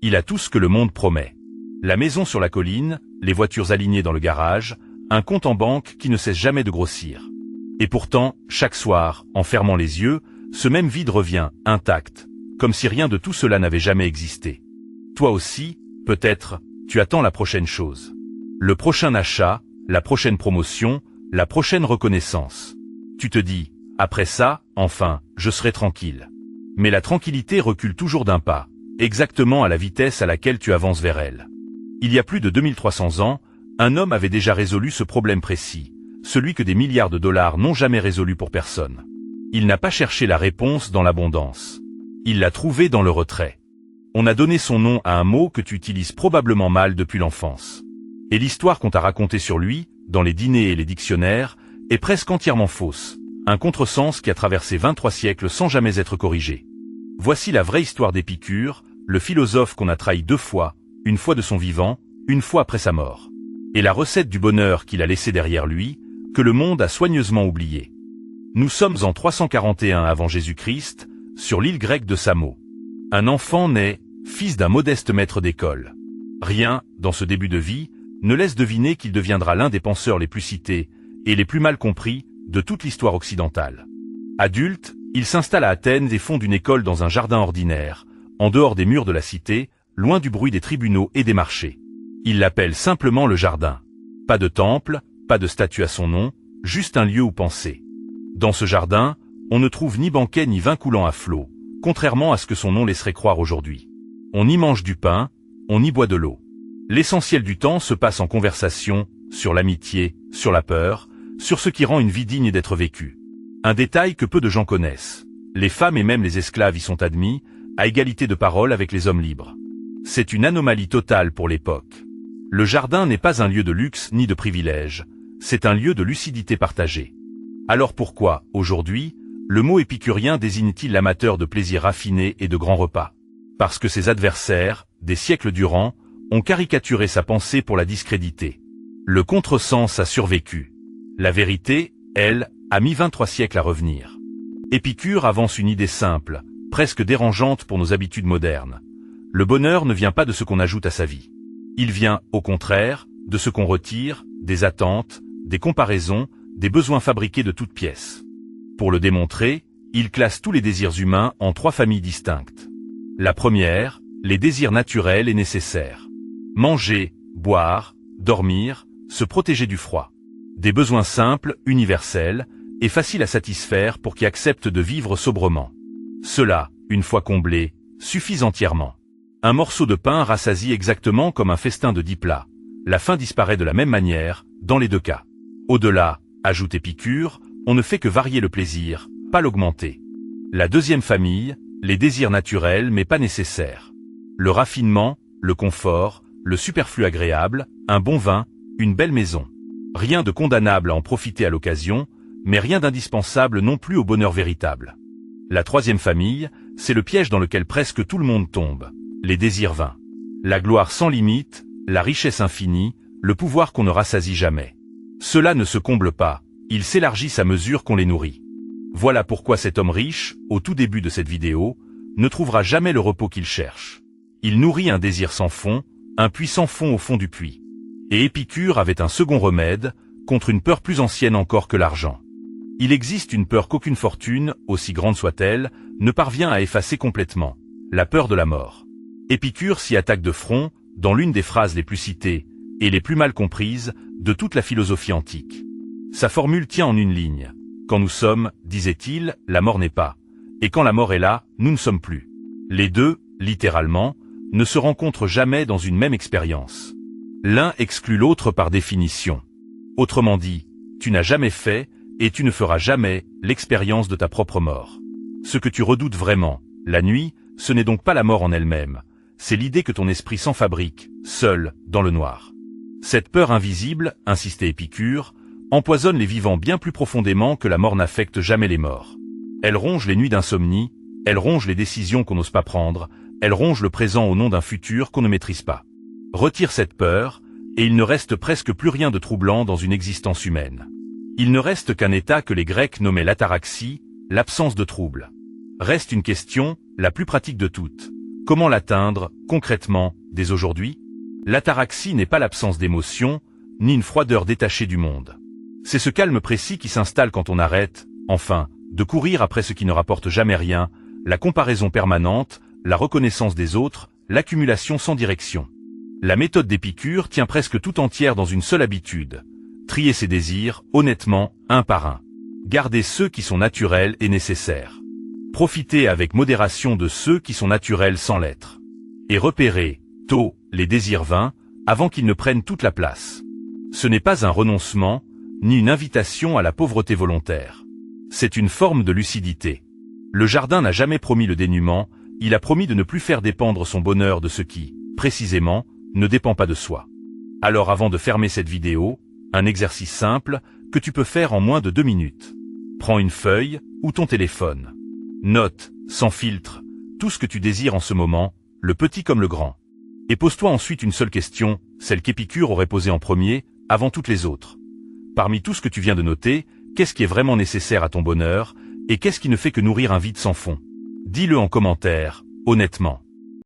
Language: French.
Il a tout ce que le monde promet. La maison sur la colline, les voitures alignées dans le garage, un compte en banque qui ne cesse jamais de grossir. Et pourtant, chaque soir, en fermant les yeux, ce même vide revient, intact, comme si rien de tout cela n'avait jamais existé. Toi aussi, peut-être, tu attends la prochaine chose. Le prochain achat, la prochaine promotion, la prochaine reconnaissance. Tu te dis, après ça, enfin, je serai tranquille. Mais la tranquillité recule toujours d'un pas, exactement à la vitesse à laquelle tu avances vers elle. Il y a plus de 2300 ans, un homme avait déjà résolu ce problème précis, celui que des milliards de dollars n'ont jamais résolu pour personne. Il n'a pas cherché la réponse dans l'abondance. Il l'a trouvée dans le retrait. On a donné son nom à un mot que tu utilises probablement mal depuis l'enfance. Et l'histoire qu'on t'a racontée sur lui, dans les dîners et les dictionnaires, est presque entièrement fausse, un contresens qui a traversé 23 siècles sans jamais être corrigé. Voici la vraie histoire d'Épicure, le philosophe qu'on a trahi 2 fois, une fois de son vivant, une fois après sa mort. Et la recette du bonheur qu'il a laissé derrière lui, que le monde a soigneusement oublié. Nous sommes en 341 avant Jésus-Christ, sur l'île grecque de Samo. Un enfant naît, fils d'un modeste maître d'école. Rien, dans ce début de vie, ne laisse deviner qu'il deviendra l'un des penseurs les plus cités, et les plus mal compris, de toute l'histoire occidentale. Adulte, il s'installe à Athènes et fonde une école dans un jardin ordinaire, en dehors des murs de la cité, loin du bruit des tribunaux et des marchés. Il l'appelle simplement le jardin. Pas de temple, pas de statue à son nom, juste un lieu où penser. Dans ce jardin, on ne trouve ni banquet ni vin coulant à flot, contrairement à ce que son nom laisserait croire aujourd'hui. On y mange du pain, on y boit de l'eau. L'essentiel du temps se passe en conversation, sur l'amitié, sur la peur, sur ce qui rend une vie digne d'être vécue. Un détail que peu de gens connaissent. Les femmes et même les esclaves y sont admis, à égalité de parole avec les hommes libres. C'est une anomalie totale pour l'époque. Le jardin n'est pas un lieu de luxe ni de privilège, c'est un lieu de lucidité partagée. Alors pourquoi, aujourd'hui, le mot épicurien désigne-t-il l'amateur de plaisirs raffinés et de grands repas? Parce que ses adversaires, des siècles durant, ont caricaturé sa pensée pour la discréditer. Le contresens a survécu. La vérité, elle, a mis 23 siècles à revenir. Épicure avance une idée simple, presque dérangeante pour nos habitudes modernes. Le bonheur ne vient pas de ce qu'on ajoute à sa vie. Il vient, au contraire, de ce qu'on retire, des attentes, des comparaisons, des besoins fabriqués de toutes pièces. Pour le démontrer, il classe tous les désirs humains en 3 familles distinctes. La première, les désirs naturels et nécessaires. Manger, boire, dormir, se protéger du froid. Des besoins simples, universels, et faciles à satisfaire pour qui acceptent de vivre sobrement. Cela, une fois comblés, suffisent entièrement. Un morceau de pain rassasie exactement comme un festin de 10 plats. La faim disparaît de la même manière, dans les 2 cas. Au-delà, ajoute Épicure, on ne fait que varier le plaisir, pas l'augmenter. La deuxième famille, les désirs naturels mais pas nécessaires. Le raffinement, le confort, le superflu agréable, un bon vin, une belle maison. Rien de condamnable à en profiter à l'occasion, mais rien d'indispensable non plus au bonheur véritable. La troisième famille, c'est le piège dans lequel presque tout le monde tombe, les désirs vains. La gloire sans limite, la richesse infinie, le pouvoir qu'on ne rassasie jamais. Cela ne se comble pas, ils s'élargissent à mesure qu'on les nourrit. Voilà pourquoi cet homme riche, au tout début de cette vidéo, ne trouvera jamais le repos qu'il cherche. Il nourrit un désir sans fond, un puits sans fond au fond du puits. Et Épicure avait un second remède, contre une peur plus ancienne encore que l'argent. Il existe une peur qu'aucune fortune, aussi grande soit-elle, ne parvient à effacer complètement, la peur de la mort. Épicure s'y attaque de front, dans l'une des phrases les plus citées, et les plus mal comprises, de toute la philosophie antique. Sa formule tient en une ligne. Quand nous sommes, disait-il, la mort n'est pas. Et quand la mort est là, nous ne sommes plus. Les deux, littéralement, ne se rencontrent jamais dans une même expérience. L'un exclut l'autre par définition. Autrement dit, tu n'as jamais fait, et tu ne feras jamais, l'expérience de ta propre mort. Ce que tu redoutes vraiment, la nuit, ce n'est donc pas la mort en elle-même, c'est l'idée que ton esprit s'en fabrique, seul, dans le noir. Cette peur invisible, insistait Épicure, empoisonne les vivants bien plus profondément que la mort n'affecte jamais les morts. Elle ronge les nuits d'insomnie, elle ronge les décisions qu'on n'ose pas prendre, elle ronge le présent au nom d'un futur qu'on ne maîtrise pas. Retire cette peur, et il ne reste presque plus rien de troublant dans une existence humaine. Il ne reste qu'un état que les Grecs nommaient l'ataraxie, l'absence de trouble. Reste une question, la plus pratique de toutes. Comment l'atteindre, concrètement, dès aujourd'hui? L'ataraxie n'est pas l'absence d'émotion, ni une froideur détachée du monde. C'est ce calme précis qui s'installe quand on arrête, enfin, de courir après ce qui ne rapporte jamais rien, la comparaison permanente, la reconnaissance des autres, l'accumulation sans direction. La méthode d'Épicure tient presque tout entière dans une seule habitude. Trier ses désirs, honnêtement, un par un. Garder ceux qui sont naturels et nécessaires. Profiter avec modération de ceux qui sont naturels sans l'être. Et repérer, tôt, les désirs vains, avant qu'ils ne prennent toute la place. Ce n'est pas un renoncement, ni une invitation à la pauvreté volontaire. C'est une forme de lucidité. Le jardin n'a jamais promis le dénuement, il a promis de ne plus faire dépendre son bonheur de ce qui, précisément, ne dépend pas de soi. Alors avant de fermer cette vidéo, un exercice simple, que tu peux faire en moins de 2 minutes. Prends une feuille, ou ton téléphone. Note, sans filtre, tout ce que tu désires en ce moment, le petit comme le grand. Et pose-toi ensuite une seule question, celle qu'Épicure aurait posée en premier, avant toutes les autres. Parmi tout ce que tu viens de noter, qu'est-ce qui est vraiment nécessaire à ton bonheur, et qu'est-ce qui ne fait que nourrir un vide sans fond? Dis-le en commentaire, honnêtement.